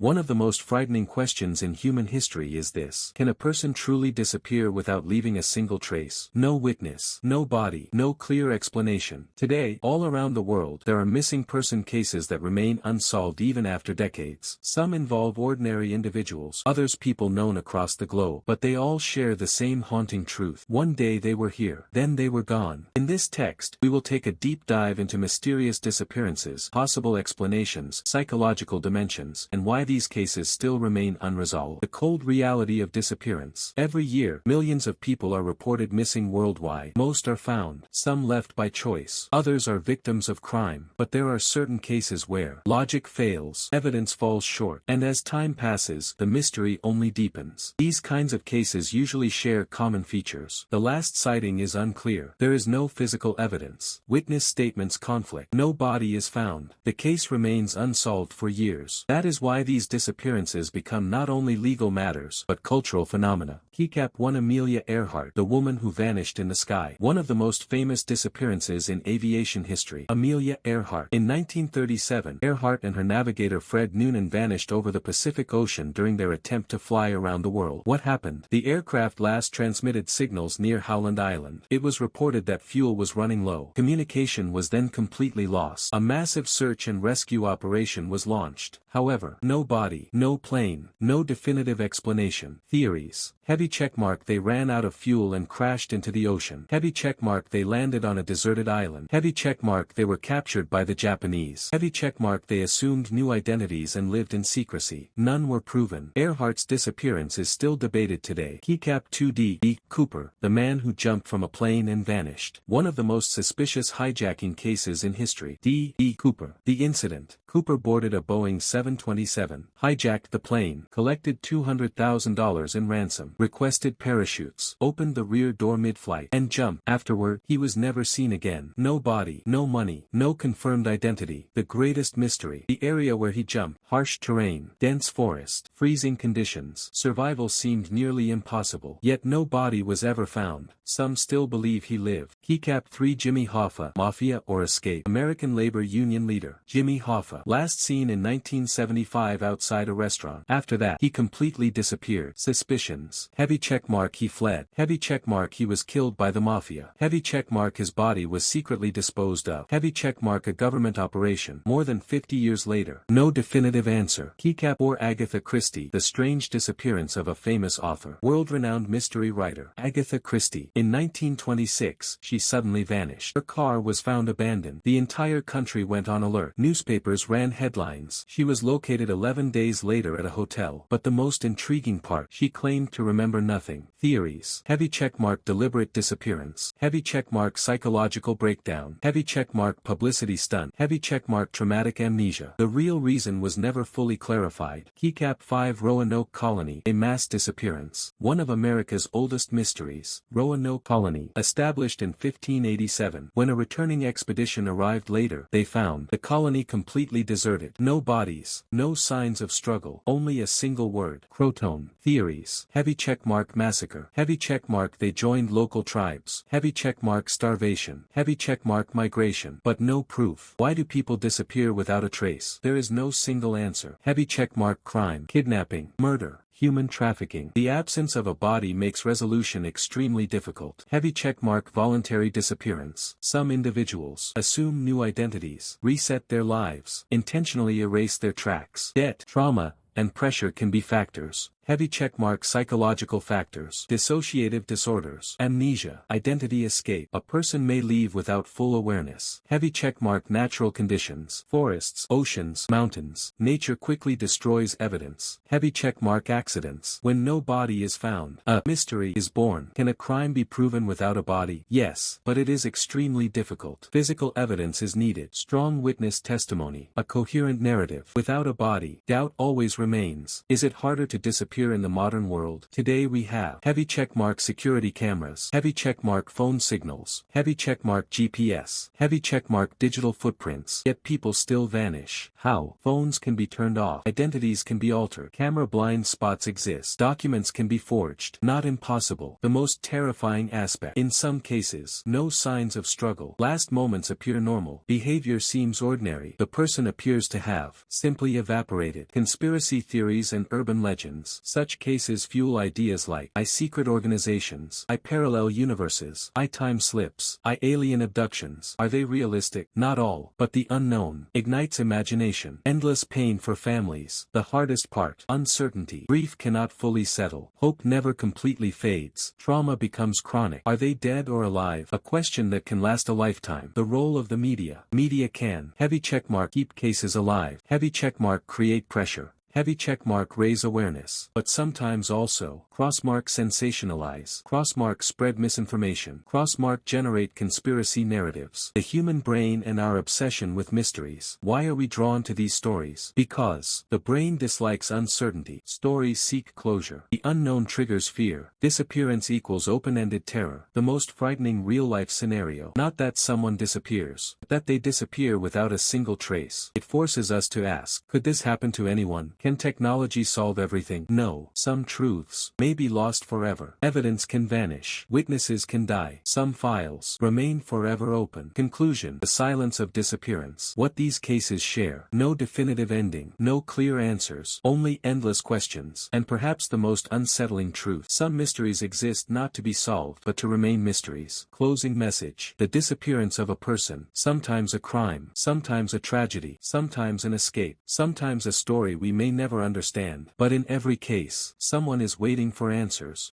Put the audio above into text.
One of the most frightening questions in human history is this: can a person truly disappear without leaving a single trace? No witness, no body, no clear explanation. Today, all around the world, there are missing person cases that remain unsolved even after decades. Some involve ordinary individuals, others people known across the globe, but they all share the same haunting truth. One day they were here, then they were gone. In this text, we will take a deep dive into mysterious disappearances, possible explanations, psychological dimensions, and why these cases still remain unresolved. The cold reality of disappearance. Every year, millions of people are reported missing worldwide. Most are found, some left by choice, others are victims of crime. But there are certain cases where logic fails, evidence falls short, and as time passes, the mystery only deepens. These kinds of cases usually share common features. The last sighting is unclear. There is no physical evidence. Witness statements conflict. No body is found. The case remains unsolved for years. That is why these disappearances become not only legal matters, but cultural phenomena. Keycap 1. Amelia Earhart, the woman who vanished in the sky. One of the most famous disappearances in aviation history. Amelia Earhart. In 1937, Earhart and her navigator Fred Noonan vanished over the Pacific Ocean during their attempt to fly around the world. What happened? The aircraft last transmitted signals near Howland Island. It was reported that fuel was running low. Communication was then completely lost. A massive search and rescue operation was launched. However, no body, no plane, no definitive explanation. Theories. Heavy checkmark: they ran out of fuel and crashed into the ocean. Heavy checkmark: they landed on a deserted island. Heavy checkmark: they were captured by the Japanese. Heavy checkmark: they assumed new identities and lived in secrecy. None were proven. Earhart's disappearance is still debated today. Keycap 2D. D. Cooper, the man who jumped from a plane and vanished. One of the most suspicious hijacking cases in history. D. Cooper. The incident: Cooper boarded a Boeing 727, hijacked the plane, collected $200,000 in ransom, requested parachutes, opened the rear door mid-flight, and jumped. Afterward, he was never seen again. No body, no money, no confirmed identity. The greatest mystery: the area where he jumped. Harsh terrain, dense forest, freezing conditions. Survival seemed nearly impossible. Yet no body was ever found. Some still believe he lived. Keycap 3. Jimmy Hoffa, mafia or escape. American labor union leader, Jimmy Hoffa, last seen in 1975 outside a restaurant. After that, he completely disappeared. Suspicions. Heavy checkmark: he fled. Heavy checkmark: he was killed by the mafia. Heavy checkmark: his body was secretly disposed of. Heavy checkmark: a government operation. More than 50 years later, no definitive answer. Keycap 4. Agatha Christie, the strange disappearance of a famous author. World-renowned mystery writer, Agatha Christie. In 1926, she suddenly vanished. Her car was found abandoned. The entire country went on alert. Newspapers ran headlines. She was located 11 days later at a hotel. But the most intriguing part: she claimed to remember nothing. Theories. Heavy checkmark: deliberate disappearance. Heavy checkmark: psychological breakdown. Heavy checkmark: publicity stunt. Heavy checkmark: traumatic amnesia. The real reason was never fully clarified. Keycap 5. Roanoke Colony, a mass disappearance. One of America's oldest mysteries. Roanoke Colony, established in 1587. When a returning expedition arrived later, they found the colony completely deserted. No bodies, no signs of struggle, only a single word: Croton. Theories. Heavy checkmark: massacre. Heavy checkmark: they joined local tribes. Heavy checkmark: starvation. Heavy checkmark: migration. But no proof. Why do people disappear without a trace? There is no single answer. Heavy checkmark: crime, kidnapping, murder, human trafficking. The absence of a body makes resolution extremely difficult. Heavy checkmark: voluntary disappearance. Some individuals assume new identities, reset their lives, intentionally erase their tracks. Debt, trauma, and pressure can be factors. Heavy checkmark: psychological factors. Dissociative disorders. Amnesia. Identity escape. A person may leave without full awareness. Heavy checkmark: natural conditions. Forests, oceans, mountains. Nature quickly destroys evidence. Heavy checkmark: accidents. When no body is found, a mystery is born. Can a crime be proven without a body? Yes, but it is extremely difficult. Physical evidence is needed. Strong witness testimony. A coherent narrative. Without a body, doubt always remains. Is it harder to disappear disappear in the modern world? Today we have heavy checkmark security cameras, heavy checkmark phone signals, heavy checkmark GPS, heavy checkmark digital footprints, yet people still vanish. How? Phones can be turned off, identities can be altered, camera blind spots exist, documents can be forged. Not impossible. The most terrifying aspect. In some cases, no signs of struggle. Last moments appear normal. Behavior seems ordinary. The person appears to have simply evaporated. Conspiracy theories and urban legends. Such cases fuel ideas like I secret organizations, I parallel universes, I time slips, I alien abductions. Are they realistic? Not all, but the unknown ignites imagination. Endless pain for families. The hardest part. Uncertainty. Grief cannot fully settle. Hope never completely fades. Trauma becomes chronic. Are they dead or alive? A question that can last a lifetime. The role of the media. Media can. Heavy checkmark keep cases alive. Heavy checkmark create pressure. Heavy checkmark raise awareness, but sometimes also, crossmark sensationalize, crossmark spread misinformation, crossmark generate conspiracy narratives. The human brain and our obsession with mysteries. Why are we drawn to these stories? Because the brain dislikes uncertainty. Stories seek closure. The unknown triggers fear. Disappearance equals open-ended terror. The most frightening real-life scenario. Not that someone disappears, but that they disappear without a single trace. It forces us to ask, could this happen to anyone? Can technology solve everything? No. Some truths may be lost forever. Evidence can vanish. Witnesses can die. Some files remain forever open. Conclusion. The silence of disappearance. What these cases share. No definitive ending. No clear answers. Only endless questions. And perhaps the most unsettling truth. Some mysteries exist not to be solved but to remain mysteries. Closing message. The disappearance of a person. Sometimes a crime. Sometimes a tragedy. Sometimes an escape. Sometimes a story we may never understand, but in every case, someone is waiting for answers.